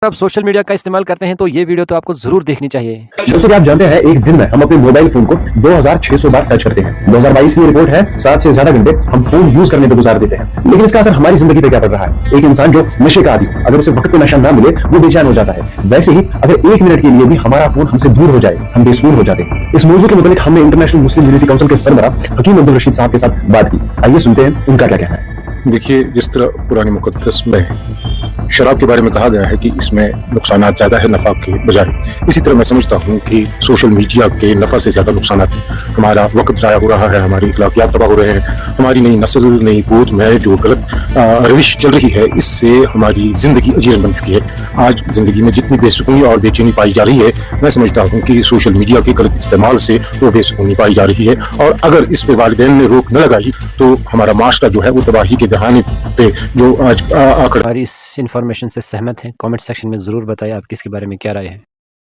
आप social media का इस्तेमाल करते हैं तो ये वीडियो तो आपको जरूर देखनी चाहिए। दोस्तों क्या आप जानते हैं एक दिन में हम अपने मोबाइल फोन को 2600 बार टच करते हैं। 2022 की रिपोर्ट है 7 से ज्यादा घंटे हम फोन यूज करने पे गुजार देते हैं। लेकिन इसका असर हमारी जिंदगी पे क्या पड़ रहा है? एक इंसान जो नशे का आदी, अगर उसे वक्त पे नशा ना मिले वो बेचैन हो जाता है। वैसे ही अगर एक मिनट के लिए भी हमारा फोन हमसे दूर हो जाए हम बेसुध हो जाते हैं। इस मौजूद के मुताबिक हमने इंटरनेशनल मुस्लिम यूनिटी काउंसिल के सरबरा हकीम अब्दुल रशीद साहब के साथ बात की। आइए सुनते हैं उनका क्या कहना है। देखिए, जिस तरह कुरान मुक़द्दस में शराब के बारे में कहा गया है कि इसमें नुकसानात ज़्यादा है नफ़ा के बजाय, इसी तरह मैं समझता हूँ कि सोशल मीडिया के नफ़ा से ज़्यादा नुकसानात हैं। हमारा वक्त ज़ाया हो रहा है, हमारी अखलाकियात तबाह हो रहे हैं, हमारी नई नस्ल नई पूर्व में जो गलत रविश चल रही है इससे हमारी ज़िंदगी अजीरन बन चुकी है। आज ज़िंदगी में जितनी बेसुकूनी और बेचैनी पाई जा रही है, मैं समझता हूँ कि सोशल मीडिया के गलत इस्तेमाल से वो बेसुकूनी पाई जा रही है। और अगर इस पे वालिदैन ने रोक न लगाई तो हमारा माशरा जो है वो तबाही के दहाने पे जो आज आकर हमारी इस इन्फॉर्मेशन से सहमत हैं? कमेंट सेक्शन में ज़रूर बताइए आप किसके बारे में क्या राय है।